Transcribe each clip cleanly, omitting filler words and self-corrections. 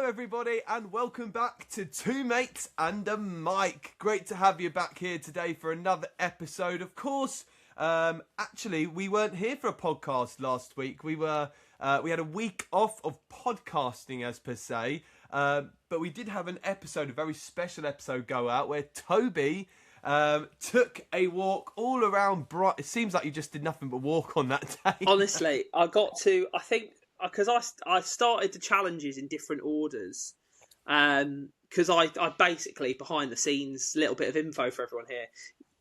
everybody, and welcome back to Two Mates and a Mic. Great to have you back here today for another episode. Of course, actually, we weren't here for a podcast last week. We had a week off of podcasting, as per se, but we did have an episode, a very special episode, go out where Toby took a walk all around Brighton. It seems like you just did nothing but walk on that day. Honestly, because I started the challenges in different orders, because I basically, behind the scenes, little bit of info for everyone here,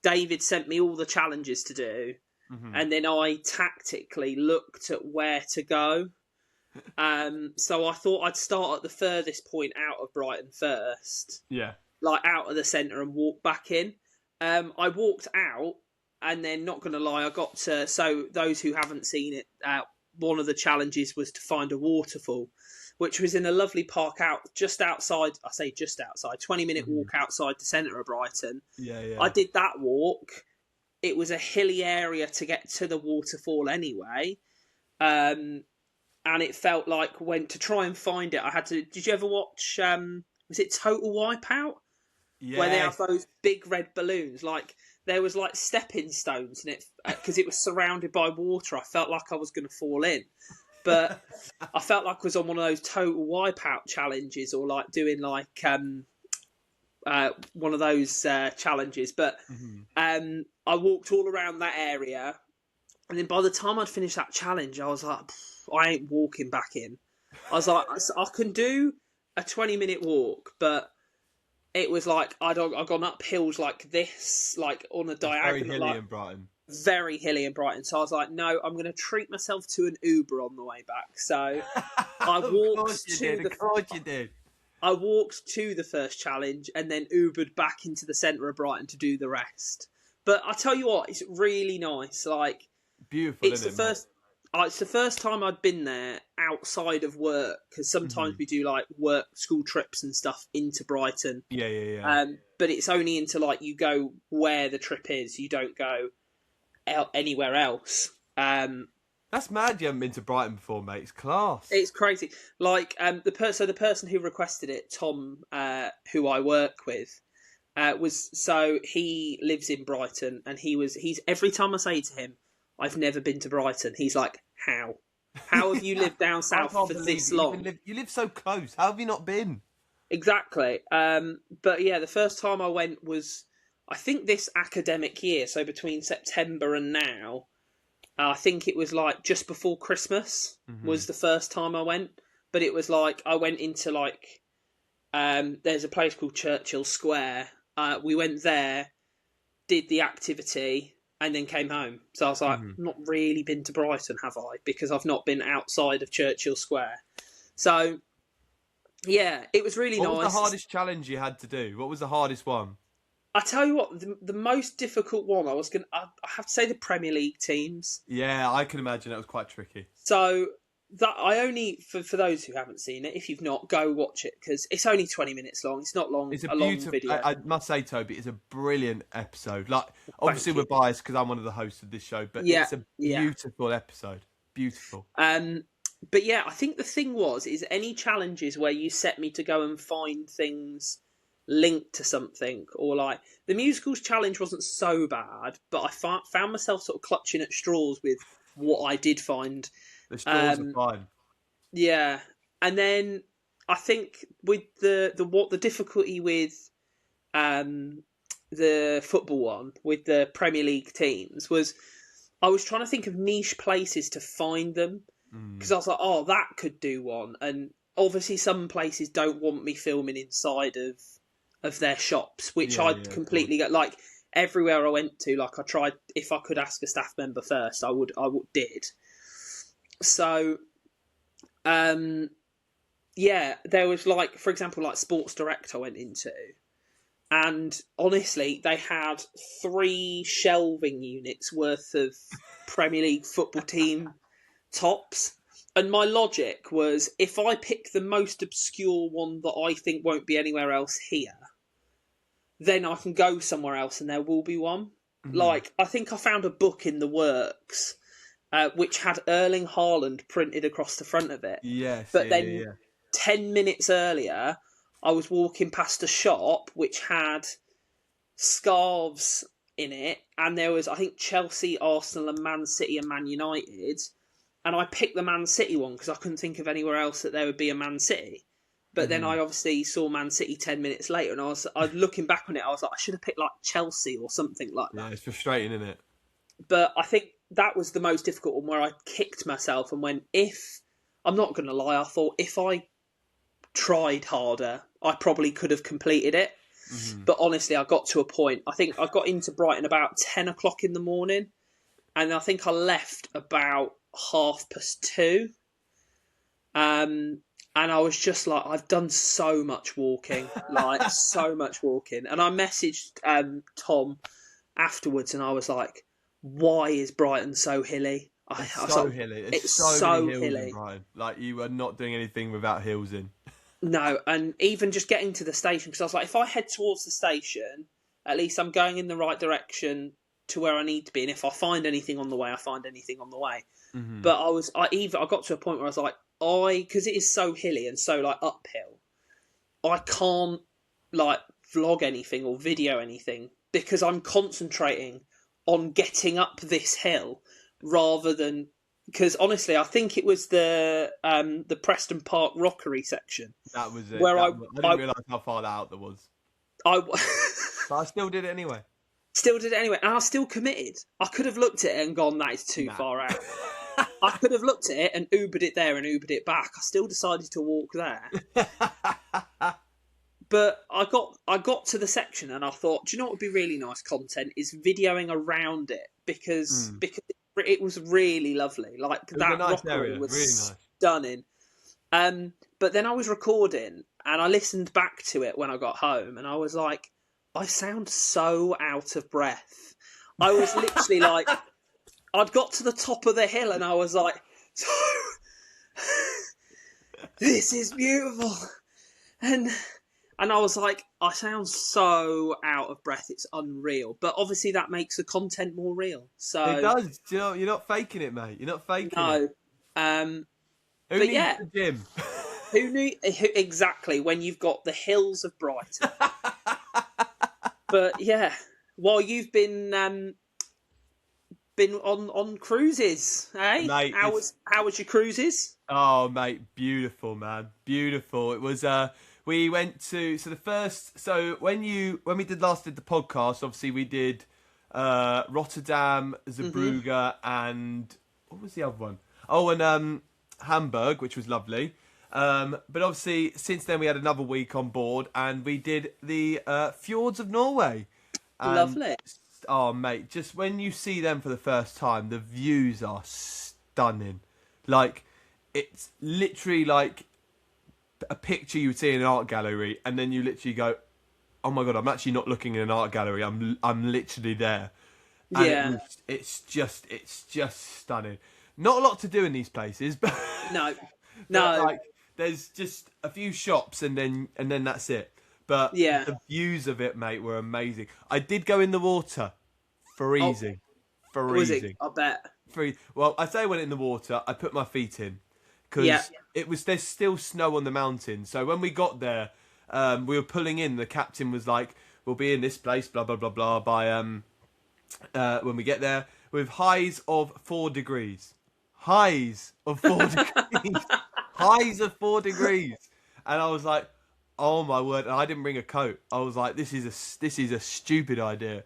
David sent me all the challenges to do, and then I tactically looked at where to go. So I thought I'd start at the furthest point out of Brighton first, like out of the centre, and walk back in. I walked out, and then, not going to lie, I got to... So those who haven't seen it, one of the challenges was to find a waterfall, which was in a lovely park just outside, 20-minute walk outside the centre of Brighton. Yeah. I did that walk. It was a hilly area to get to the waterfall anyway. And it felt like to try and find it, I had to... Did you ever watch... was it Total Wipeout? Yeah. Where they have those big red balloons, there was stepping stones in it because it was surrounded by water. I felt like I was going to fall in, but I felt like I was on one of those Total Wipeout challenges, or doing one of those challenges. But I walked all around that area, and then by the time I'd finished that challenge, I was like, I ain't walking back in. I was like, I can do a 20-minute walk, but it was I'd gone up hills like this, on a diagonal. Very hilly in Brighton. Very hilly in Brighton. So I was like, no, I'm going to treat myself to an Uber on the way back. So I walked Of course you did. I walked to the first challenge and then Ubered back into the centre of Brighton to do the rest. But I tell you what, it's really nice. Beautiful, it's the first time I'd been there outside of work, because sometimes we do work, school trips and stuff into Brighton. Yeah. But it's only into you go where the trip is. You don't go anywhere else. That's mad. You haven't been to Brighton before, mate. It's class. It's crazy. The person who requested it, Tom, who I work with, he lives in Brighton, and he's every time I say to him, I've never been to Brighton, he's like, how? How have you lived down south for this long? You live so close. How have you not been? Exactly. But yeah, the first time I went was, I think, this academic year. So between September and now, I think it was just before Christmas was the first time I went. But it was I went into there's a place called Churchill Square. We went there, did the activity, and then came home. So I was like, not really been to Brighton, have I? Because I've not been outside of Churchill Square. So, yeah, it was really nice. What was the hardest challenge you had to do? What was the hardest one? I tell you what, the most difficult one, I have to say the Premier League teams. Yeah, I can imagine it was quite tricky. So, that I only, for those who haven't seen it, if you've not, go watch it, because it's only 20 minutes long. It's not long. It's a long beautiful video. I must say, Toby, it's a brilliant episode. Obviously we're biased because I'm one of the hosts of this show, but it's a beautiful episode. Beautiful. But yeah, I think the thing is any challenges where you set me to go and find things linked to something, or the musicals challenge wasn't so bad, but I found myself sort of clutching at straws with what I did find. The straws are fine. Yeah, and then I think with the difficulty with the football one with the Premier League teams was I was trying to think of niche places to find them, because I was like, oh, that could do one, and obviously some places don't want me filming inside of their shops, which I'd completely get. Everywhere I went to, I tried, if I could ask a staff member first, I did. So, there was for example, Sports Direct I went into, and honestly, they had 3 shelving units worth of Premier League football team tops. And my logic was, if I pick the most obscure one that I think won't be anywhere else here, then I can go somewhere else and there will be one. I think I found a book in the works which had Erling Haaland printed across the front of it. Yes. But then 10 minutes earlier, I was walking past a shop which had scarves in it, and there was, I think, Chelsea, Arsenal, and Man City and Man United. And I picked the Man City one because I couldn't think of anywhere else that there would be a Man City. But then I obviously saw Man City 10 minutes later, and I was looking back on it, I was like, I should have picked like Chelsea or something like that. Yeah, it's frustrating, isn't it? But I think that was the most difficult one, where I kicked myself and went, I'm not going to lie, I thought if I tried harder, I probably could have completed it. But honestly, I got to a point. I think I got into Brighton about 10 o'clock in the morning, and I think I left about 2:30. And I was just like, I've done so much walking, like so much walking. And I messaged Tom afterwards, and I was like, why is Brighton so hilly? It's so hilly. It's so many hills in Brighton. Like, you are not doing anything without hills in. No, and even just getting to the station, because I was like, if I head towards the station, at least I'm going in the right direction to where I need to be. And if I find anything on the way, I find anything on the way. But I got to a point where I was like, because it is so hilly and so like uphill, I can't like vlog anything or video anything because I'm concentrating on getting up this hill rather than. Because honestly, I think it was the Preston Park Rockery section. That was it. Where I didn't realise how far that out there was. But I still did it anyway. And I was still committed. I could have looked at it and gone, that is too far out. I could have looked at it and Ubered it there and Ubered it back. I still decided to walk there. But I got to the section and I thought, do you know what would be really nice content is videoing around it because it was really lovely. Like that nice rockery area. was really nice. stunning. But then I was recording and I listened back to it when I got home and I was like, I sound so out of breath. I was literally like, I'd got to the top of the hill and I was like, this is beautiful. And I was like, I sound so out of breath. It's unreal. But obviously that makes the content more real. So it does. You know, you're not faking it, mate. You're not faking it. No. Who needs the gym? Who knew exactly when you've got the hills of Brighton? But yeah, while you've been on cruises, eh? Mate, how was your cruises? Oh, mate, beautiful, man, beautiful. It was. We went to when we did the podcast. Obviously, we did Rotterdam, Zeebrugge, and what was the other one? Oh, and Hamburg, which was lovely. But obviously, since then we had another week on board, and we did the fjords of Norway. And, lovely. Oh, mate, just when you see them for the first time, the views are stunning. Like, it's literally like a picture you would see in an art gallery, and then you literally go, "Oh my god, I'm actually not looking in an art gallery. I'm literally there." And yeah, it's just stunning. Not a lot to do in these places, but no. Like, there's just a few shops, and then that's it. But yeah, the views of it, mate, were amazing. I did go in the water, freezing. I bet. Well, I say I went in the water. I put my feet in because there's still snow on the mountain. So when we got there, we were pulling in. The captain was like, "We'll be in this place, blah blah blah blah." By when we get there, with highs of 4 degrees. Highs of 4 degrees. Highs of 4 degrees. And I was like, oh my word! And I didn't bring a coat. I was like, this is a stupid idea.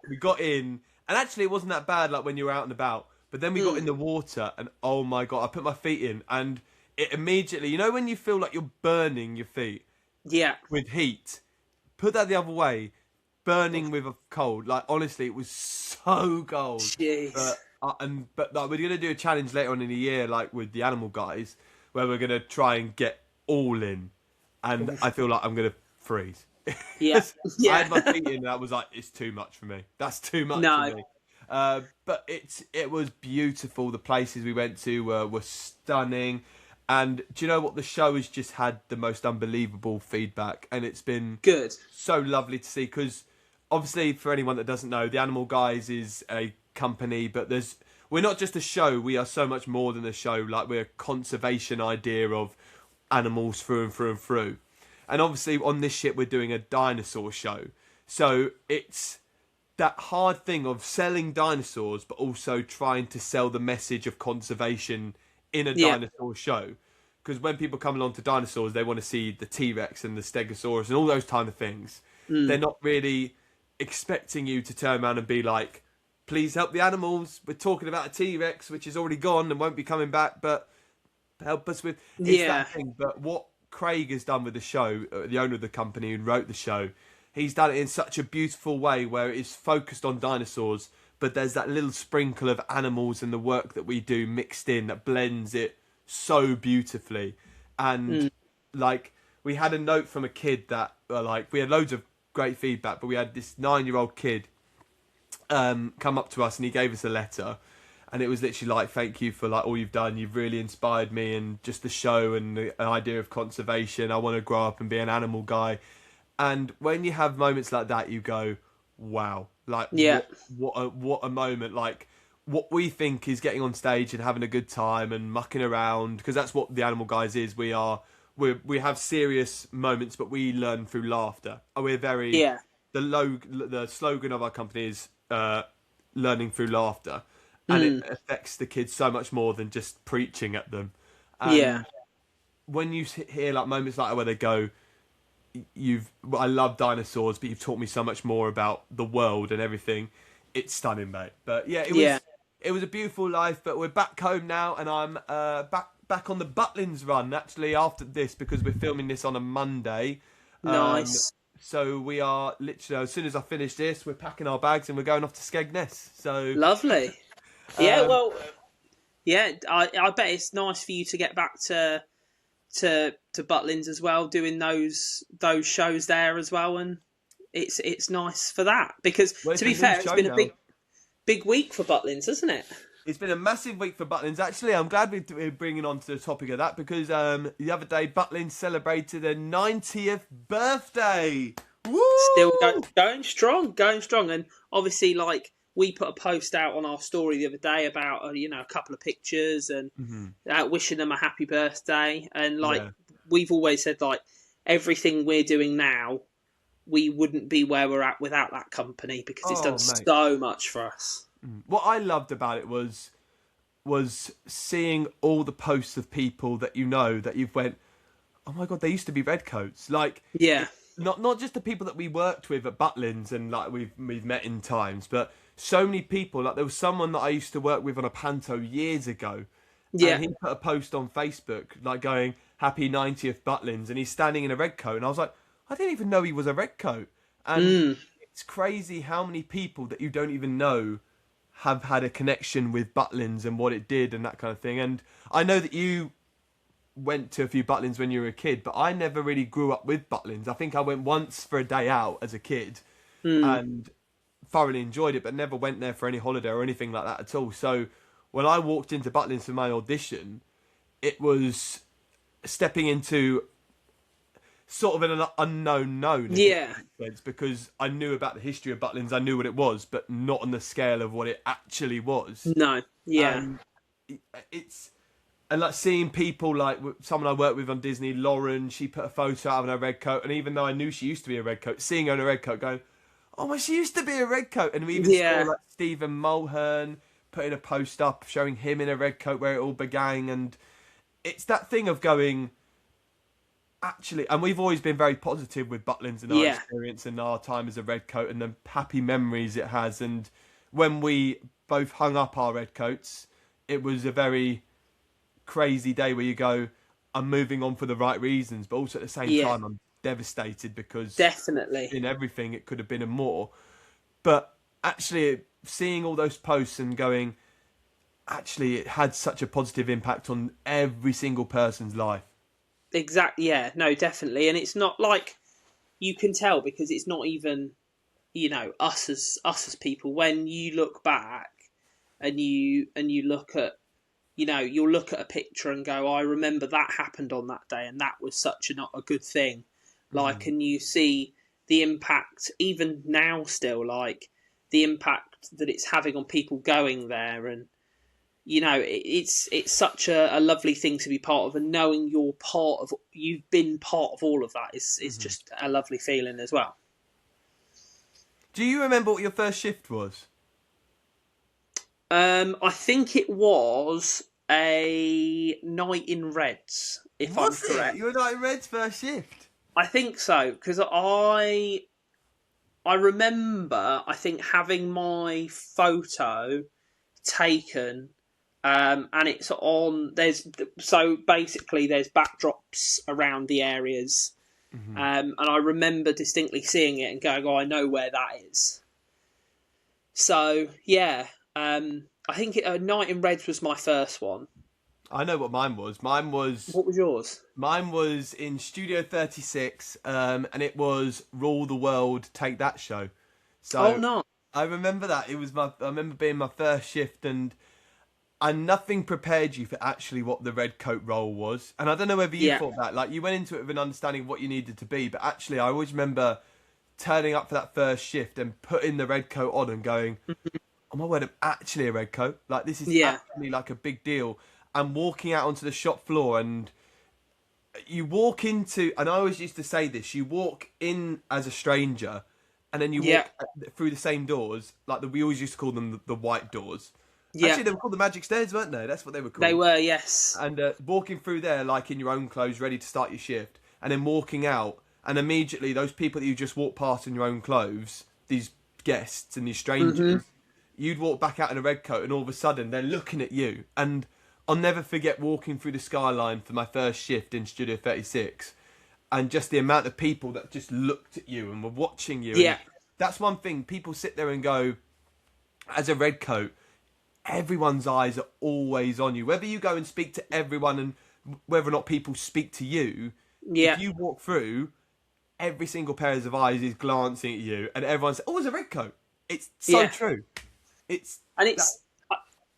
We got in, and actually it wasn't that bad. Like when you were out and about, but then we got in the water, and oh my god! I put my feet in, and it immediately, you know, when you feel like you're burning your feet, with heat, put that the other way, burning with a cold. Like honestly, it was so cold. Jeez. But like, we're gonna do a challenge later on in the year, like with the animal guys, where we're gonna try and get all in. And I feel like I'm going to freeze. Yeah. I had my feet in and I was like, it's too much for me. That's too much for me. But it was beautiful. The places we went to were stunning. And do you know what? The show has just had the most unbelievable feedback. And it's been good, so lovely to see. Because obviously, for anyone that doesn't know, the Animal Guys is a company. But we're not just a show. We are so much more than a show. Like, we're a conservation idea of animals through and through and through. And obviously on this ship we're doing a dinosaur show. So it's that hard thing of selling dinosaurs, but also trying to sell the message of conservation in a Yeah. dinosaur show. Because when people come along to dinosaurs, they want to see the T-Rex and the Stegosaurus and all those kind of things. They're not really expecting you to turn around and be like, please help the animals. We're talking about a T-Rex, which is already gone and won't be coming back, but help us with... It's that thing. But what Craig has done with the show, the owner of the company who wrote the show, he's done it in such a beautiful way where it is focused on dinosaurs, but there's that little sprinkle of animals and the work that we do mixed in that blends it so beautifully. And like, we had a note from a kid that like, we had loads of great feedback, but we had this 9-year-old kid come up to us and he gave us a letter, and it was literally like, thank you for like all you've done, you've really inspired me, and just the show and the idea of conservation, I want to grow up and be an animal guy. And when you have moments like that, you go, wow, like what a moment. Like, what we think is getting on stage and having a good time and mucking around, because that's what the Animal Guys is. We have serious moments, but we learn through laughter. We're very the slogan of our company is learning through laughter, and it affects the kids so much more than just preaching at them. And when you hear like moments like that where they go, I love dinosaurs, but you've taught me so much more about the world and everything. It's stunning, mate. But it was a beautiful life. But we're back home now, and I'm back on the Butlins run actually after this, because we're filming this on a Monday. Nice. So we are literally, as soon as I finish this, we're packing our bags and we're going off to Skegness. So lovely. Yeah, well, yeah, I bet it's nice for you to get back to Butlins as well, doing those shows there as well, and it's nice for that, because to be fair, it's been a big week for Butlins, hasn't it? It's been a massive week for Butlins. Actually, I'm glad we're bringing on to the topic of that, because the other day Butlins celebrated their 90th birthday. Woo! Still going strong, and obviously, like, we put a post out on our story the other day about a couple of pictures and wishing them a happy birthday, and like we've always said, like, everything we're doing now, we wouldn't be where we're at without that company, because it's done so much for us. What I loved about it was seeing all the posts of people that that you've went, oh my god, they used to be redcoats. Like, not just the people that we worked with at Butlins and like we've met in times, but so many people. Like, there was someone that I used to work with on a panto years ago, and he put a post on Facebook like going, happy 90th Butlins, and he's standing in a red coat, and I was like, I didn't even know he was a red coat. And it's crazy how many people that you don't even know have had a connection with Butlins and what it did and that kind of thing. And I know that you went to a few Butlins when you were a kid, but I never really grew up with Butlins. I think I went once for a day out as a kid and thoroughly enjoyed it, but never went there for any holiday or anything like that at all. So when I walked into Butlins for my audition, it was stepping into sort of an unknown known. Yeah. Because I knew about the history of Butlins, I knew what it was, but not on the scale of what it actually was. No. Yeah. And like seeing people like someone I worked with on Disney, Lauren, she put a photo out of her red coat, and even though I knew she used to be a red coat, seeing her in a red coat going, oh, well, she used to be a red coat. And we even saw like Stephen Mulhern putting a post up showing him in a red coat where it all began. And it's that thing of going, actually, and we've always been very positive with Butlins and our experience and our time as a red coat and the happy memories it has. And when we both hung up our red coats, it was a very crazy day where you go, I'm moving on for the right reasons, but also at the same time I'm devastated, because definitely in everything it could have been a more. But actually seeing all those posts and going, actually it had such a positive impact on every single person's life. Exactly. Yeah. No, definitely. And it's not like, you can tell, because it's not even, us as people. When you look back and you look at, you'll look at a picture and go, I remember that happened on that day, and that was such a good thing. Like, and you see the impact even now still, like the impact that it's having on people going there, and it's such a lovely thing to be part of, and knowing you've been part of all of that is just a lovely feeling as well. Do you remember what your first shift was? I think it was a night in Reds, if I'm correct. You were Night in Red's first shift? I think so, because I remember, I think, having my photo taken, and it's on. So basically there's backdrops around the areas, and I remember distinctly seeing it and going, "Oh, I know where that is." So yeah, I think Night in Reds was my first one. I know what mine was. What was yours? Mine was in Studio 36, and it was Rule the World, Take That show. So Oh no! I remember that. I remember being my first shift, and nothing prepared you for actually what the red coat role was. And I don't know whether you thought that. Like, you went into it with an understanding of what you needed to be, but actually I always remember turning up for that first shift and putting the red coat on and going, oh my word, I'm actually a red coat. Like, this is actually like a big deal. And walking out onto the shop floor, and you walk into, and I always used to say this, you walk in as a stranger, and then you walk through the same doors, like we always used to call them the white doors. Yeah. Actually, they were called the magic stairs, weren't they? That's what they were called. They were, yes. And walking through there, like in your own clothes, ready to start your shift, and then walking out, and immediately those people that you just walked past in your own clothes, these guests and these strangers, you'd walk back out in a red coat, and all of a sudden they're looking at you. And I'll never forget walking through the skyline for my first shift in Studio 36, and just the amount of people that just looked at you and were watching you. Yeah. And that's one thing. People sit there and go, as a red coat, everyone's eyes are always on you. Whether you go and speak to everyone and whether or not people speak to you, if you walk through, every single pair of eyes is glancing at you, and everyone's, oh, it's a red coat. It's so true.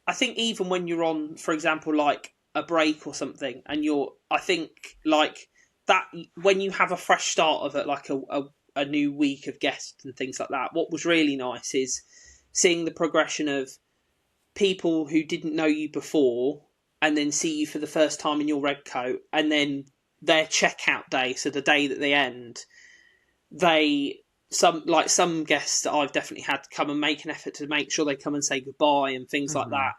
I think even when you're on, for example, like a break or something, and I think like that, when you have a fresh start of it, like a new week of guests and things like that, what was really nice is seeing the progression of people who didn't know you before and then see you for the first time in your red coat, and then their checkout day, so the day that they end, some guests that I've definitely had come and make an effort to make sure they come and say goodbye and things like that.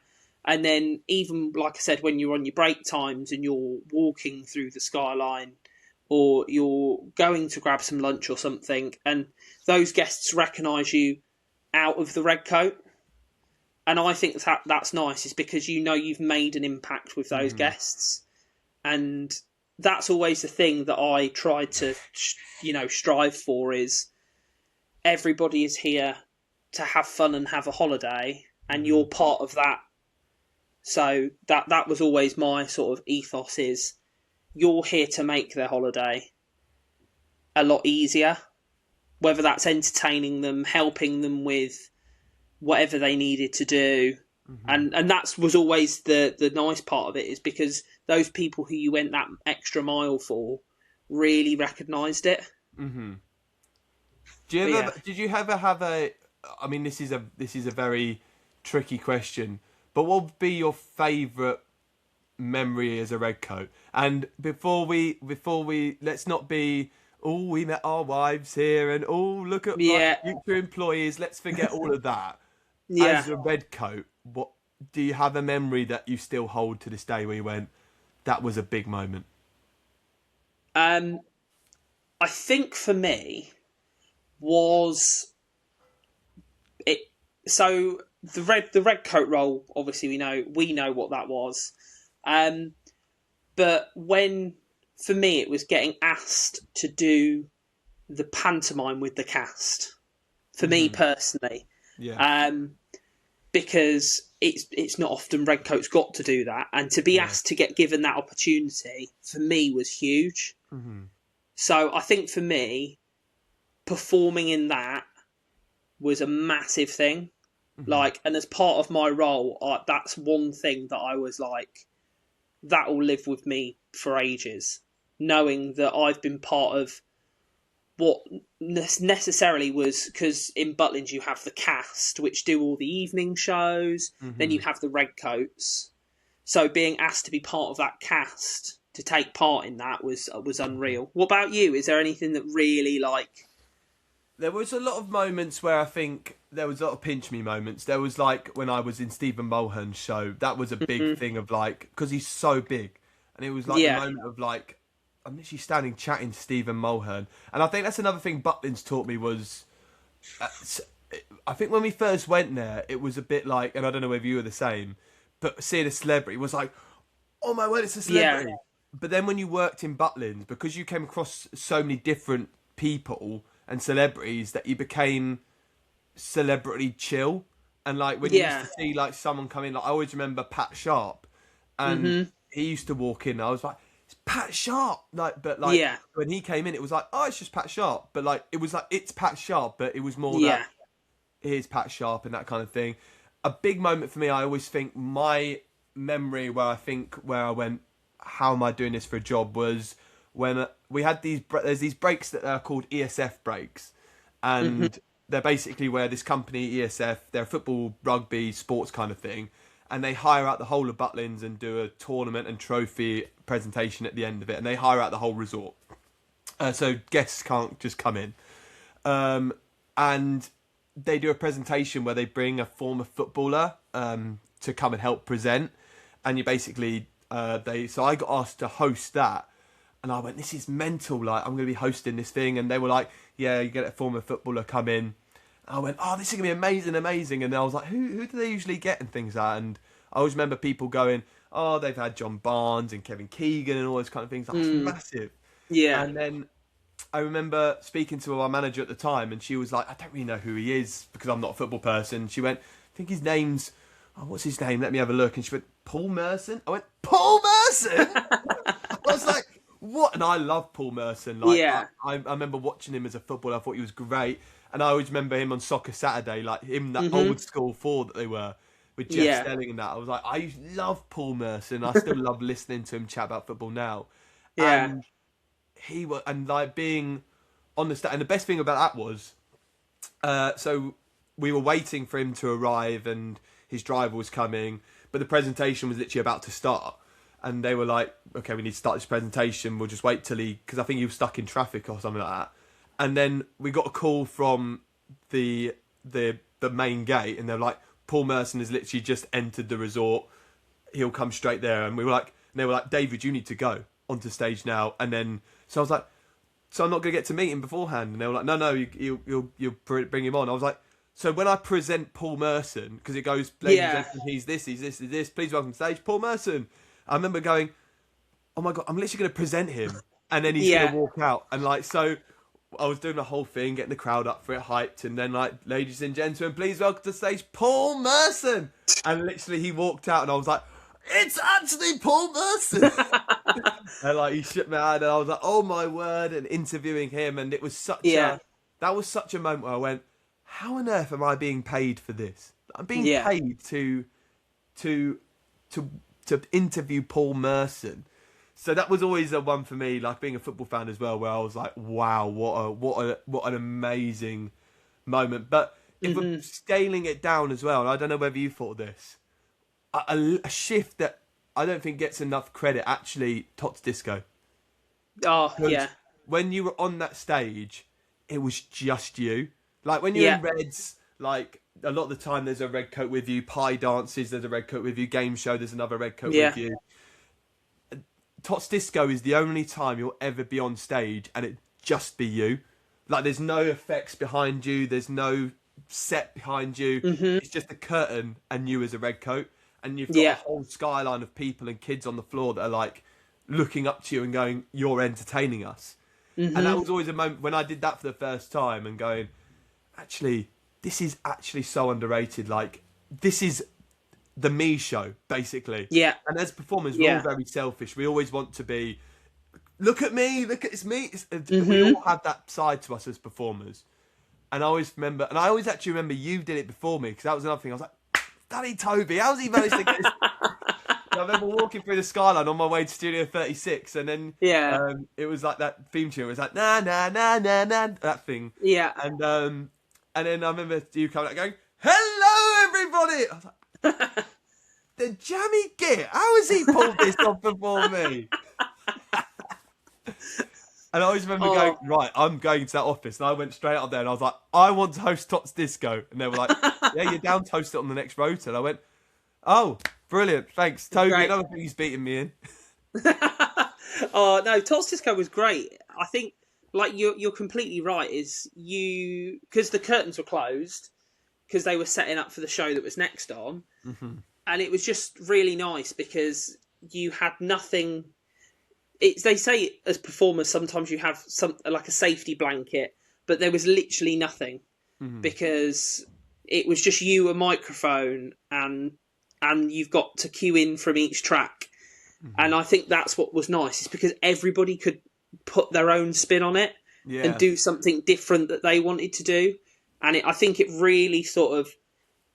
And then even, like I said, when you're on your break times and you're walking through the skyline, or you're going to grab some lunch or something, and those guests recognise you out of the red coat. And I think that's nice, is because you've made an impact with those guests. And that's always the thing that I try to, strive for, is everybody is here to have fun and have a holiday, and you're part of that. So that was always my sort of ethos, is you're here to make their holiday a lot easier, whether that's entertaining them, helping them with whatever they needed to do. And that was always the nice part of it, is because those people who you went that extra mile for really recognised it. Did you ever have a, I mean, this is a very tricky question, but what would be your favourite memory as a red coat? And before we let's not be, oh, we met our wives here, and oh, look at my future employees, let's forget all of that. As a red coat, what do you have a memory that you still hold to this day where you went, that was a big moment? I think for me was it. So the red coat role, obviously we know what that was. But for me, it was getting asked to do the pantomime with the cast. For me personally. Because it's not often redcoats got to do that, and to be asked to get given that opportunity for me was huge. So I think for me, performing in that was a massive thing. Like, and as part of my role, that's one thing that I was like, that will live with me for ages, knowing that I've been part of what necessarily was, because in Butlins you have the cast, which do all the evening shows, then you have the redcoats. So being asked to be part of that cast, to take part in that, was unreal. What about you? Is there anything that really, like... There was a lot of moments where I think there was a lot of pinch me moments. There was like when I was in Stephen Mulhern's show, that was a big thing of like, because he's so big. And it was like the moment of like, I'm literally standing chatting to Stephen Mulhern. And I think that's another thing Butlins taught me was, I think when we first went there, it was a bit like, and I don't know whether you were the same, but seeing a celebrity was like, oh my word, it's a celebrity. Yeah. But then when you worked in Butlins, because you came across so many different people and celebrities, that you became celebrity chill. And like when you used to see like someone come in, like I always remember Pat Sharp, and he used to walk in, I was like, it's Pat Sharp, like, but like when he came in, it was like, oh, it's just Pat Sharp, but like it was like, it's Pat Sharp, but it was more that here's Pat Sharp and that kind of thing. A big moment for me, I always think my memory where I went, how am I doing this for a job, was when we had there's these breaks that are called ESF breaks, and they're basically where this company ESF, they're a football, rugby, sports kind of thing, and they hire out the whole of Butlins and do a tournament and trophy presentation at the end of it, and they hire out the whole resort, so guests can't just come in, and they do a presentation where they bring a former footballer to come and help present, and you basically so I got asked to host that. And I went, this is mental, like, I'm going to be hosting this thing. And they were like, yeah, you get a former footballer come in. And I went, oh, this is going to be amazing. And I was like, who do they usually get and things like that? And I always remember people going, oh, they've had John Barnes and Kevin Keegan and all those kind of things. That's massive. Yeah. And then I remember speaking to our manager at the time, and she was like, I don't really know who he is because I'm not a football person. She went, I think his name's, what's his name? Let me have a look. And she went, Paul Merson? I went, Paul Merson? I was like, what? And I love Paul Merson. Like, I remember watching him as a footballer. I thought he was great. And I always remember him on Soccer Saturday, like him, that old school four that they were, with Jeff Stelling and that. I was like, I love Paul Merson. I still love listening to him chat about football now. Yeah. And he was, and like being on the and the best thing about that was, so we were waiting for him to arrive and his driver was coming, but the presentation was literally about to start. And they were like, okay, we need to start this presentation. We'll just wait till because I think he was stuck in traffic or something like that. And then we got a call from the main gate, and they're like, Paul Merson has literally just entered the resort. He'll come straight there. And they were like, David, you need to go onto stage now. And then, so I was like, so I'm not going to get to meet him beforehand. And they were like, no, you'll bring him on. I was like, so when I present Paul Merson, because it goes, ladies and gentlemen, he's this, please welcome to stage, Paul Merson. I remember going, oh my God, I'm literally going to present him. And then he's going to walk out. And like, so I was doing the whole thing, getting the crowd up for it, hyped. And then like, ladies and gentlemen, please welcome to stage, Paul Merson. And literally he walked out and I was like, it's actually Paul Merson. And like, he shook my hand and I was like, oh my word. And interviewing him. And it was that was such a moment where I went, how on earth am I being paid for this? I'm being paid to interview Paul Merson. So that was always a one for me, like being a football fan as well, where I was like, wow, what an amazing moment. But if we're scaling it down as well, and I don't know whether you thought this, a shift that I don't think gets enough credit, actually, Tots Disco. Oh, yeah. When you were on that stage, it was just you. Like when you're in Reds, like a lot of the time there's a red coat with you. Pie dances, there's a red coat with you. Game show, there's another red coat with you. Tots Disco is the only time you'll ever be on stage and it just be you. Like there's no effects behind you. There's no set behind you. It's just a curtain and you as a red coat. And you've got a whole skyline of people and kids on the floor that are like looking up to you and going, you're entertaining us. And that was always a moment when I did that for the first time and going, actually, this is actually so underrated. Like, this is the me show, basically. Yeah. And as performers, we're all very selfish. We always want to be, look at me, it's me. We all have that side to us as performers. And I always remember, and I always actually remember you did it before me, because that was another thing. I was like, Daddy Toby, how's he managed to get this? I remember walking through the skyline on my way to Studio 36, and then it was like that theme tune. It was like na na na na na, that thing. Yeah. And then I remember you coming out going, "Hello, everybody." I was like, "The Jammy Git, how has he pulled this off before me?" And I always remember going, right, I'm going to that office. And I went straight up there and I was like, I want to host Tots Disco. And they were like, yeah, you're down to host it on the next rota. And I went, oh, brilliant. Thanks. Toby, another thing he's beating me in. Oh, no, Tots Disco was great. I think, like, you're completely right, because the curtains were closed, because they were setting up for the show that was next on. Mm-hmm. And it was just really nice because you had nothing. They say as performers sometimes you have like a safety blanket, but there was literally nothing because it was just you, a microphone, and you've got to cue in from each track. And I think that's what was nice, is because everybody could put their own spin on it and do something different that they wanted to do. And I think it really sort of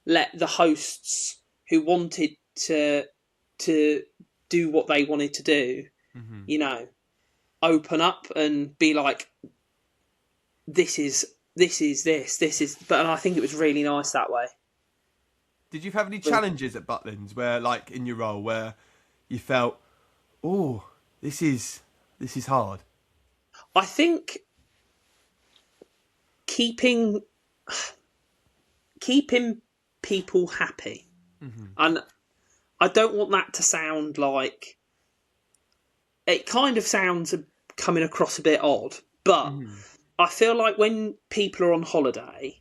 let the hosts who wanted to do what they wanted to do, open up and be like, this is, but I think it was really nice that way. Did you have any challenges at Butlins where, like, in your role, where you felt, oh, this is hard? I think keeping people happy. And I don't want that to sound like, it kind of sounds coming across a bit odd, but I feel like when people are on holiday,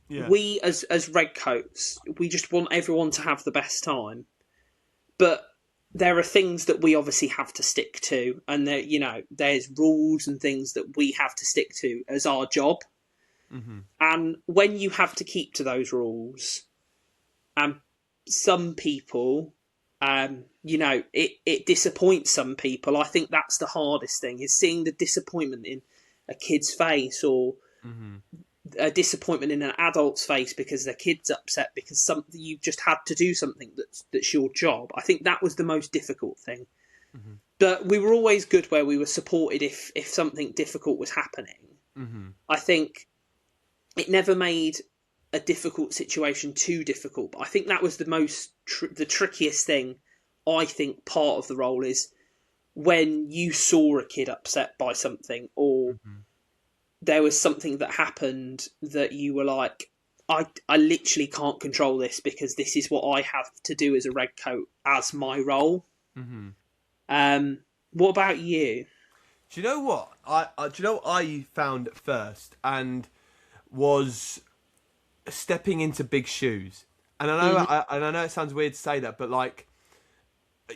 we as redcoats, we just want everyone to have the best time. But there are things that we obviously have to stick to, and there's rules and things that we have to stick to as our job. And when you have to keep to those rules, and some people, it disappoints some people. I think that's the hardest thing, is seeing the disappointment in a kid's face, or a disappointment in an adult's face because their kid's upset because you've just had to do something that's your job. I think that was the most difficult thing. But we were always good where we were supported if something difficult was happening. I think it never made a difficult situation too difficult, but I think that was the trickiest thing. I think part of the role is when you saw a kid upset by something, or there was something that happened that you were like, I literally can't control this because this is what I have to do as a redcoat as my role. What about you? Do you know what I found at first, and was stepping into big shoes? And I know it sounds weird to say that, but like,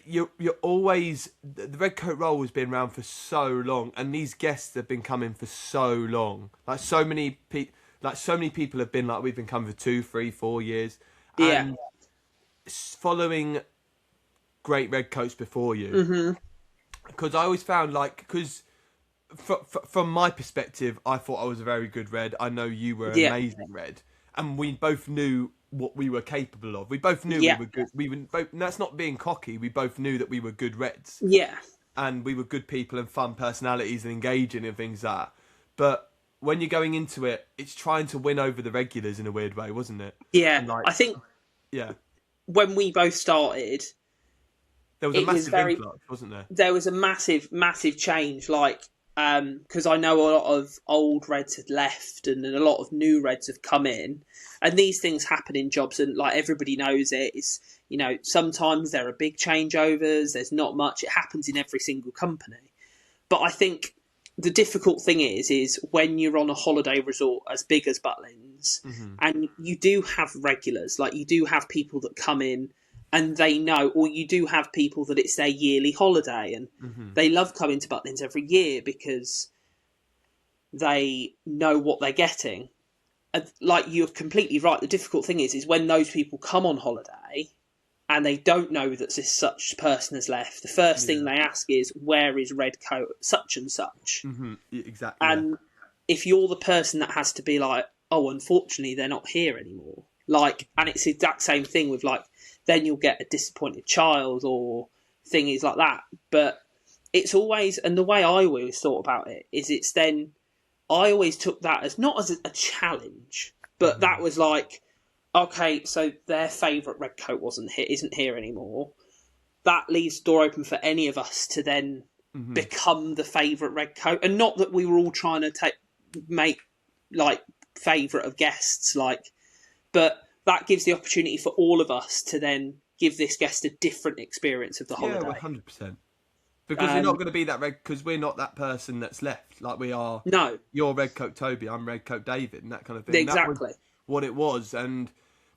you're always, the redcoat role has been around for so long, and these guests have been coming for so long. Like so many people have been like, we've been coming for 2, 3, 4 years. And following great redcoats before you. Because I always found, like, from my perspective, I thought I was a very good red. I know you were an amazing red, and we both knew what we were capable of. We both knew we were good. We were both, and that's not being cocky. We both knew that we were good reds. And we were good people and fun personalities and engaging and things like that. But when you're going into it, it's trying to win over the regulars in a weird way, wasn't it? I think when we both started, there was a massive influx, wasn't there? There was a massive change, like, because I know a lot of old reds had left and a lot of new reds have come in, and these things happen in jobs, and like everybody knows it. It's, sometimes there are big changeovers, there's not much, it happens in every single company. But I think the difficult thing is when you're on a holiday resort as big as Butlins, and you do have regulars, like you do have people that come in and they know, or you do have people that it's their yearly holiday and they love coming to Butlins every year because they know what they're getting. And like, you're completely right. The difficult thing is when those people come on holiday and they don't know that this such person has left, the first thing they ask is, where is redcoat such and such? Exactly. And if you're the person that has to be like, oh, unfortunately, they're not here anymore. Like, and it's the exact same thing with like then you'll get a disappointed child or thingies like that. But it's always, and the way I always thought about it is it's then, I always took that as not as a challenge, but that was like, okay, so their favourite Redcoat isn't here anymore. That leaves the door open for any of us to then become the favourite Redcoat. And not that we were all trying to make like favourite of guests, like, but that gives the opportunity for all of us to then give this guest a different experience of the holiday. Yeah, 100%. Because you're not going to be that because we're not that person that's left. Like we are. No. You're Redcoat Toby, I'm Redcoat David, and that kind of thing. Exactly. That was what it was.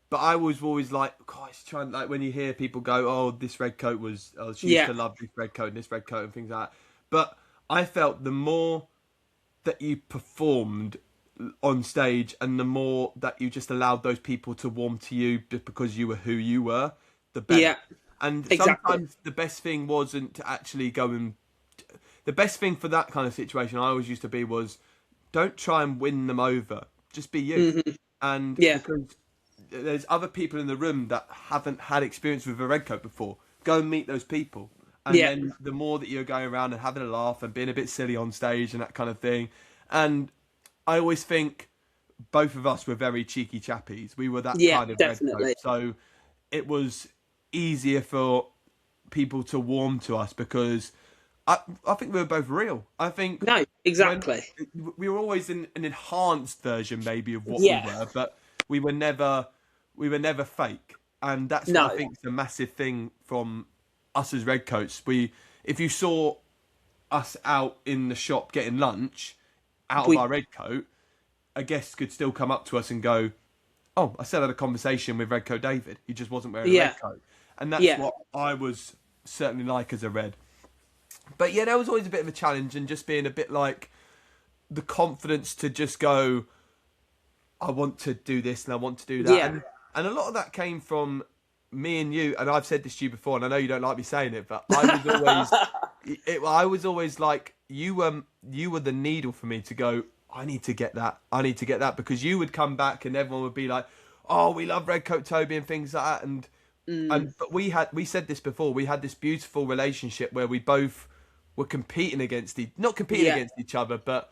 But I was always like, gosh, trying, like when you hear people go, oh, this Redcoat was, she used to love this Redcoat and this Redcoat and things like that. But I felt the more that you performed on stage and the more that you just allowed those people to warm to you just because you were who you were, the better. Yeah. And sometimes the best thing wasn't to actually go and... The best thing for that kind of situation I always used to be was, don't try and win them over. Just be you. And because there's other people in the room that haven't had experience with a Redcoat before. Go and meet those people. And then the more that you're going around and having a laugh and being a bit silly on stage and that kind of thing. And I always think both of us were very cheeky chappies. We were that kind of definitely. Redcoat. So it was easier for people to warm to us because I think we were both real. I think... No, exactly. We were always an enhanced version maybe of what we were, but we were never fake. And that's what I think is a massive thing from us as Redcoats. If you saw us out in the shop getting lunch out of our Redcoat, a guest could still come up to us and go, oh, I still had a conversation with Redcoat David. He just wasn't wearing a Redcoat. And that's what I was certainly like as a Red. But yeah, there was always a bit of a challenge and just being a bit like the confidence to just go, I want to do this and I want to do that. Yeah. And a lot of that came from me and you, and I've said this to you before, and I know you don't like me saying it, but I was always like, you were the needle for me to go, I need to get that, because you would come back and everyone would be like, oh, we love Redcoat Toby and things like that, but we said this before, we had this beautiful relationship where we both were competing against each other, but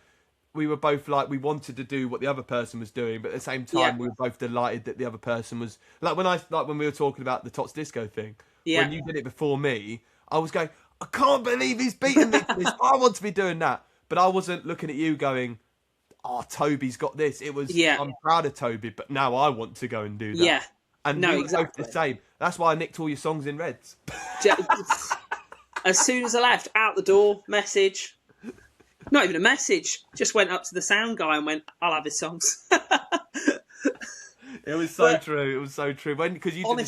we were both like, we wanted to do what the other person was doing, but at the same time we were both delighted that the other person was like, when we were talking about the Tots Disco thing, when you did it before me, I was going, I can't believe he's beaten me for this. I want to be doing that. But I wasn't looking at you going, oh, Toby's got this. It was, I'm proud of Toby, but now I want to go and do that. Yeah. And no, we were exactly. both the same. That's why I nicked all your songs in Reds. As soon as I left, out the door, message. Not even a message. Just went up to the sound guy and went, I'll have his songs. It was so true. It was so true. Because you did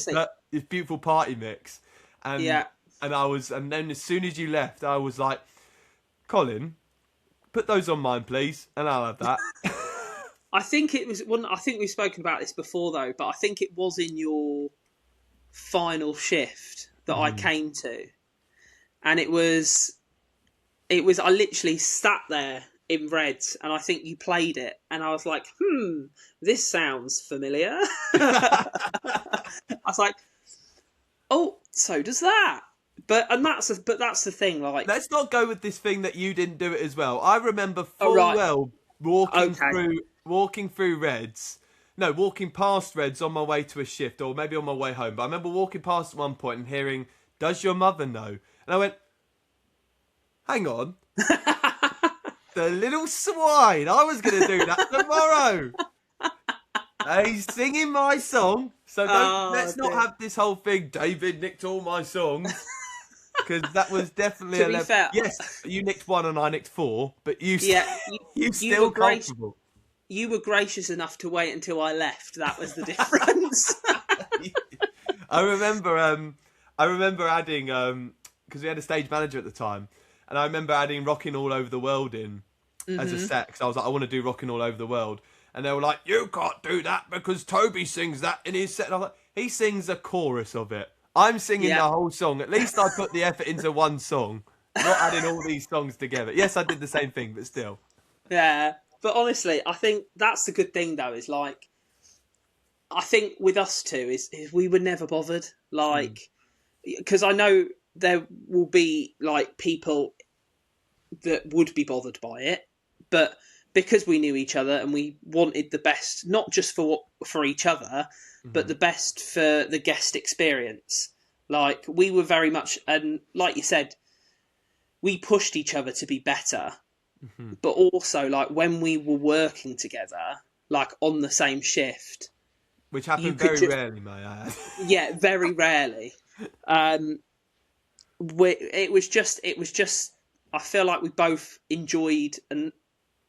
this beautiful party mix. And and then as soon as you left, I was like, Colin, put those on mine, please, and I'll have that. I think it was one. I think we've spoken about this before, though. But I think it was in your final shift that I came to, and it was. I literally sat there in Reds, and I think you played it, and I was like, this sounds familiar. I was like, oh, so does that. But that's the thing. Like, let's not go with this thing that you didn't do it as well. I remember well walking through Reds. No, walking past Reds on my way to a shift, or maybe on my way home. But I remember walking past at one point and hearing, "Does your mother know?" And I went, "Hang on, the little swine! I was going to do that tomorrow." He's singing my song, so let's not have this whole thing. David nicked all my songs. Because that was definitely to be fair, yes, you nicked one and I nicked four, but you still were comfortable. You were gracious enough to wait until I left. That was the difference. I remember adding because we had a stage manager at the time, and I remember adding "Rocking All Over the World" in as a set. Because I was like, I want to do "Rocking All Over the World," and they were like, "You can't do that because Toby sings that in his set." And I was like, he sings a chorus of it. I'm singing the whole song. At least I put the effort into one song, not adding all these songs together. Yes, I did the same thing, but still. Yeah, but honestly, I think that's the good thing, though, is like, I think with us two is we were never bothered. Like, because I know there will be like people that would be bothered by it, but because we knew each other and we wanted the best, not just for each other, but the best for the guest experience. Like, we were very much, and like you said, we pushed each other to be better, but also like when we were working together, like on the same shift, which happened very rarely, may I add. Yeah, very rarely. It was just. I feel like we both enjoyed, and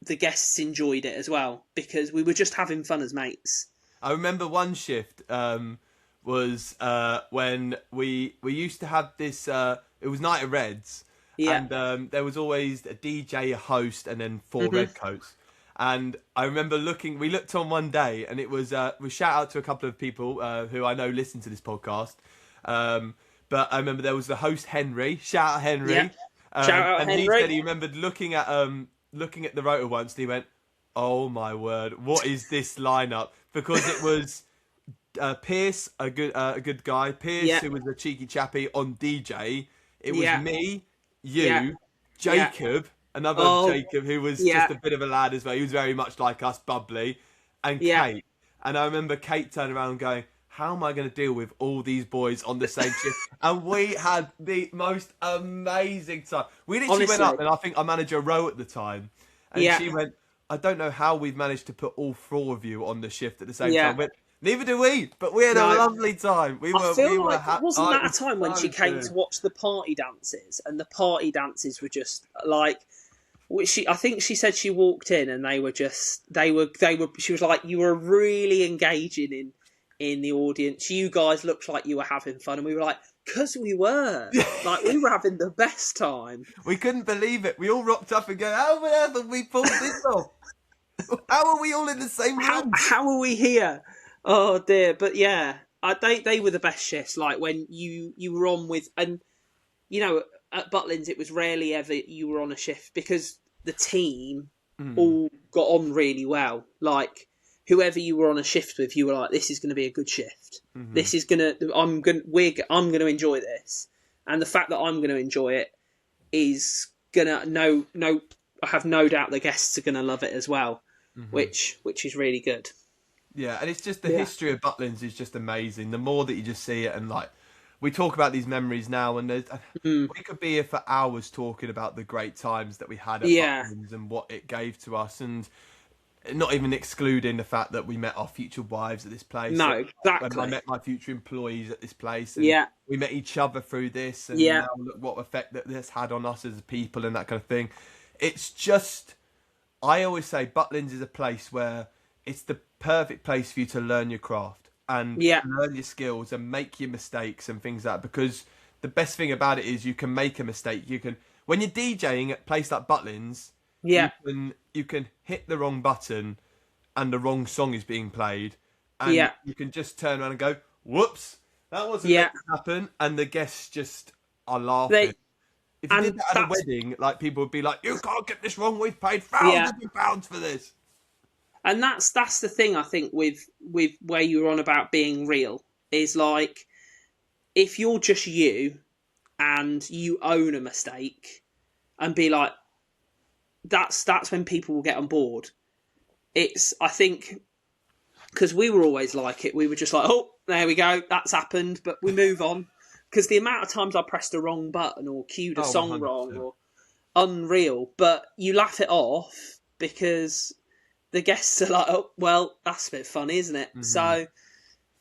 the guests enjoyed it as well, because we were just having fun as mates. I remember one shift was when we used to have this. It was Night of Reds, and there was always a DJ, a host, and then 4 redcoats. And I remember we looked on one day, and it was we shout out to a couple of people who I know listen to this podcast. But I remember there was the host Henry. Shout out Henry. Yeah. Shout out and Henry. He said he remembered looking at the rotor once, and he went, "Oh my word, what is this lineup?" Because it was Pierce, a good guy. Pierce, who was a cheeky chappy on DJ. It was me, you, Jacob, another Jacob who was just a bit of a lad as well. He was very much like us, bubbly, and Kate. And I remember Kate turning around going, "How am I going to deal with all these boys on the same shift?" And we had the most amazing time. We literally went up, and I think I managed a row at the time, and she went, "I don't know how we've managed to put all 4 of you on the shift at the same time." But neither do we, but we had a lovely time. Wasn't that a time when she came to watch the party dances, and the party dances were just like, I think she said she walked in and they were. She was like, "You were really engaging in the audience. You guys looked like you were having fun," and we were like, "'Cause we were, like, we were having the best time." We couldn't believe it. We all rocked up and go, "How on earth have we pulled this off? How are we all in the same room? How are we here?" Oh dear, but yeah, they were the best shifts. Like when you were on with, and you know, at Butlins it was rarely ever you were on a shift because the team all got on really well. Like whoever you were on a shift with, you were like, "This is going to be a good shift. This is I'm going to enjoy this." And the fact that I'm going to enjoy it is gonna I have no doubt the guests are going to love it as well, which is really good. Yeah, and it's just the history of Butlins is just amazing. The more that you just see it, and like we talk about these memories now, and we could be here for hours talking about the great times that we had at Butlins and what it gave to us, and not even excluding the fact that we met our future wives at this place. No, exactly. And I met my future employees at this place. And we met each other through this, and now look what effect that this had on us as people and that kind of thing. It's just, I always say Butlins is a place where it's the perfect place for you to learn your craft and learn your skills and make your mistakes and things like that. Because the best thing about it is you can make a mistake. You can, when you're DJing at a place like Butlins, you can hit the wrong button and the wrong song is being played, and you can just turn around and go, "Whoops, that wasn't meant to happen," and the guests just are laughing. If you did that at a wedding, like people would be like, "You can't get this wrong. We've paid thousands of pounds for this." And that's the thing I think with where you were on about being real is like, if you're just you and you own a mistake and be like, that's when people will get on board. I think, because we were always like it, we were just like, "Oh, there we go, that's happened," but we move on. Because the amount of times I pressed the wrong button or cued a song 100%. Wrong or unreal, but you laugh it off because the guests are like, "Oh, well, that's a bit funny, isn't it?" So,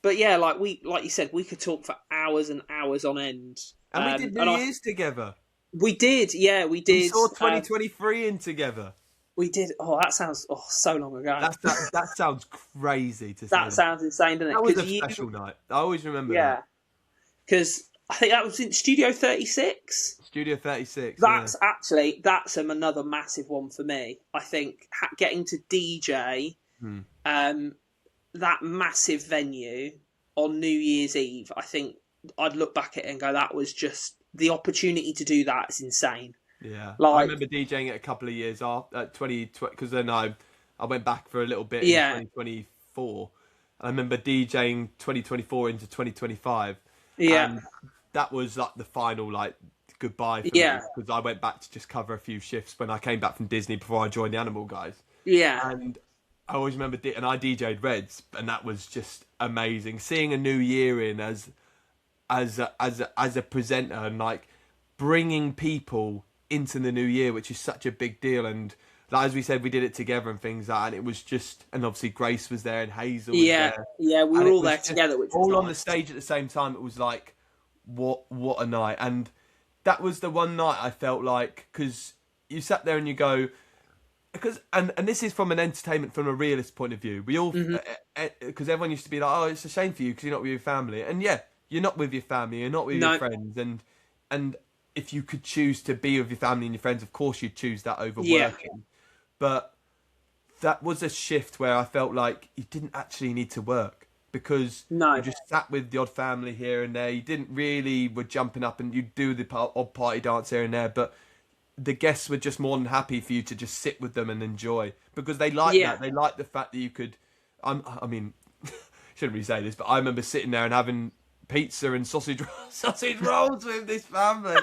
but yeah, like you said, we could talk for hours and hours on end. And we did New Year's together. We did, yeah, we did. We saw 2023 in together. We did. Oh, that sounds so long ago. That sounds crazy to say. That sounds insane, doesn't it? That was a special night. I always remember that. Yeah, because I think that was in Studio 36. Studio 36. That's another massive one for me. I think getting to DJ that massive venue on New Year's Eve, I think I'd look back at it and go, that was just the opportunity to do that is insane. Yeah, I remember DJing it a couple of years after 2020, because then I went back for a little bit in 2024, And I remember DJing 2024 into 2025. Yeah. And that was like the final like goodbye for me, Yeah. because I went back to just cover a few shifts when I came back from Disney before I joined the Animal Guys. Yeah. And I always remember, and I DJ'd Reds, and that was just amazing. Seeing a new year in as a presenter, and like bringing people into the new year, which is such a big deal. And like, as we said, we did it together and things like that, and it was just, and obviously Grace was there and Hazel was there. Yeah, we and were all there together, which was all on nice. the stage at the same time. It was like, what a night. And that was the one night I felt like, because you sat there and you go, because and this is from an entertainment, from a realist point of view. We all, because everyone used to be like, oh, it's a shame for you because you're not with your family. And yeah, you're not with your family, you're not with your friends. And if you could choose to be with your family and your friends, of course you'd choose that over working. But that was a shift where I felt like you didn't actually need to work, because you just sat with the odd family here and there. You didn't really were jumping up, and you'd do the odd party dance here and there, but the guests were just more than happy for you to just sit with them and enjoy, because they like that. They like the fact that you could. I mean, shouldn't really say this, but I remember sitting there and having pizza and sausage rolls with this family,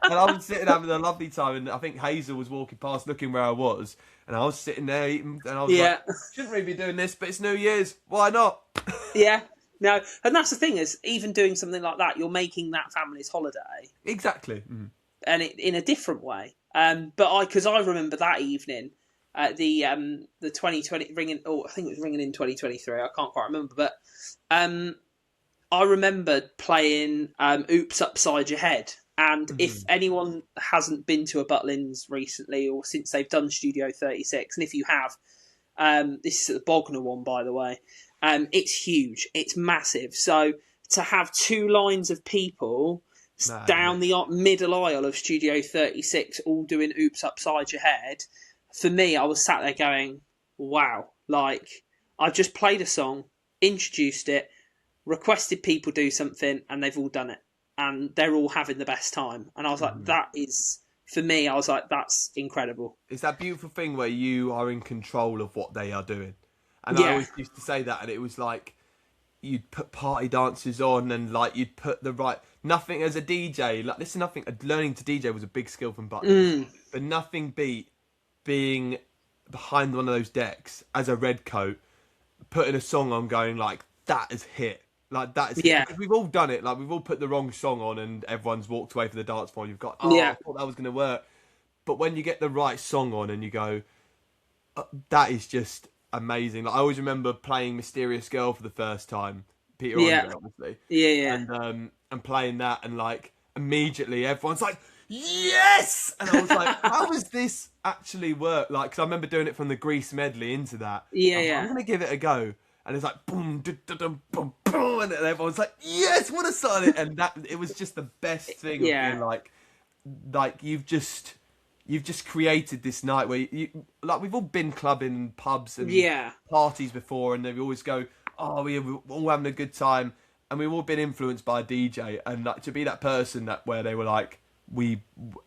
and I was sitting having a lovely time. And I think Hazel was walking past, looking where I was, and I was sitting there eating, and I was like, shouldn't really be doing this, but it's New Year's, why not? Yeah. No, and that's the thing, is even doing something like that, you're making that family's holiday. Exactly. And in a different way. Because I remember that evening, the 2020 ringing. Oh, I think it was ringing in 2023. I can't quite remember, but I remember playing "Oops Upside Your Head." And if anyone hasn't been to a Butlins recently, or since they've done Studio 36, and if you have, this is the Bognor one, by the way. It's huge. It's massive. So to have two lines of people down the middle aisle of Studio 36 all doing Oops Upside Your Head, for me, I was sat there going, wow, like, I've just played a song, introduced it, requested people do something, and they've all done it. And they're all having the best time. And I was like, that is, for me, I was like, that's incredible. It's that beautiful thing where you are in control of what they are doing. And I always used to say that, and it was like, you'd put party dances on, and like you'd put the right, nothing as a DJ, like this is nothing, learning to DJ was a big skill from Butlins, but nothing beat being behind one of those decks as a red coat, putting a song on, going like, that is hit. Like that is hit. Because we've all done it, like we've all put the wrong song on and everyone's walked away from the dance floor and you've got, I thought that was going to work. But when you get the right song on and you go, that is just amazing. Like I always remember playing Mysterious Girl for the first time, Peter Andre, obviously. And playing that, and like immediately everyone's like, yes! And I was like, how does this actually work? Like, because I remember doing it from the Grease medley into that. I'm going to give it a go. And it's like, boom, boom, boom, and everyone's like, yes, what a song! And that, it was just the best thing. Of being like you've just created this night where you like, we've all been clubbing and pubs and parties before, and they always go, oh, we're all having a good time, and we've all been influenced by a DJ, and like to be that person that where they were like,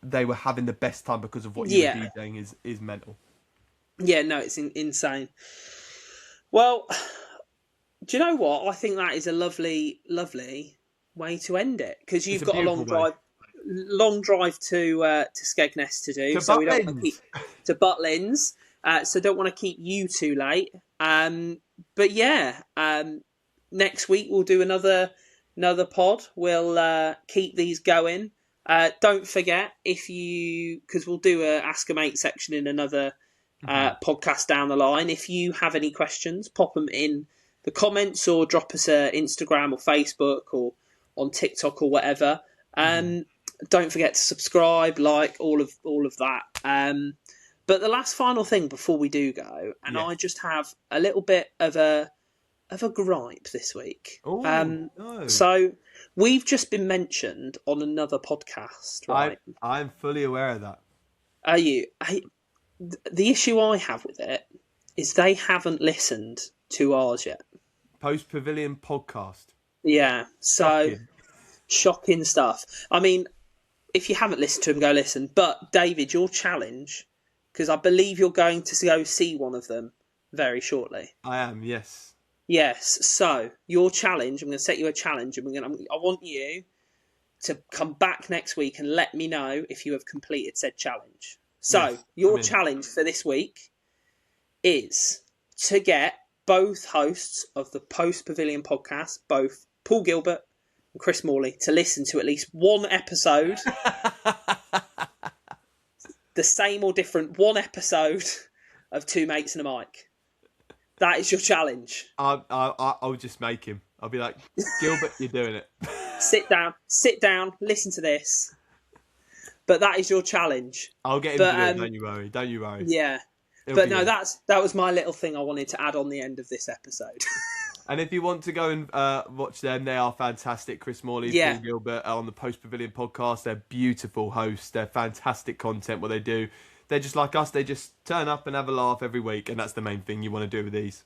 they were having the best time because of what you were DJing is mental. Yeah, no, it's insane. Well, do you know what? I think that is a lovely, lovely way to end it, because you've got a long drive to Skegness to do, so we don't want to keep to Butlins, so don't want to keep you too late. But yeah, next week we'll do another pod. We'll keep these going. Don't forget, because we'll do a Ask a Mate section in another podcast down the line. If you have any questions, pop them in the comments or drop us a Instagram or Facebook or on TikTok or whatever. Don't forget to subscribe, like all of that. But the last final thing before we do go, and I just have a little bit of a gripe this week. No. So we've just been mentioned on another podcast, right? I'm fully aware of that. Are you? The issue I have with it is they haven't listened to ours yet. Post Pavilion podcast. Yeah, so shocking stuff. I mean, if you haven't listened to them, go listen. But David, your challenge, because I believe you're going to go see one of them very shortly. I am, yes. Yes. So your challenge, I'm going to set you a challenge, and I want you to come back next week and let me know if you have completed said challenge. So Yes, your challenge for this week is to get both hosts of the Post Pavilion podcast, both Paul Gilbert and Chris Morley, to listen to at least one episode, the same or different one episode of Two Mates and a Mic. That is your challenge. I'll just make him. I'll be like, Gilbert, you're doing it. Sit down, listen to this. But that is your challenge. I'll get him to do it, don't you worry. Yeah. But no, that was my little thing I wanted to add on the end of this episode. And if you want to go and watch them, they are fantastic. Chris Morley, Paul Gilbert on the Post Pavilion podcast. They're beautiful hosts. They're fantastic content, what they do. They're just like us. They just turn up and have a laugh every week. And that's the main thing you want to do with these.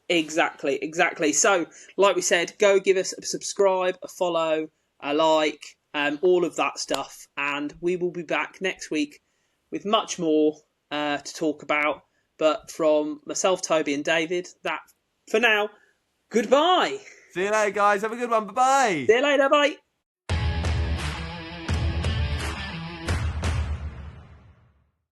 Exactly. So, like we said, go give us a subscribe, a follow, a like, all of that stuff. And we will be back next week with much more to talk about. But from myself, Toby and David, that for now, goodbye. See you later, guys. Have a good one. Bye-bye. See you later. Bye.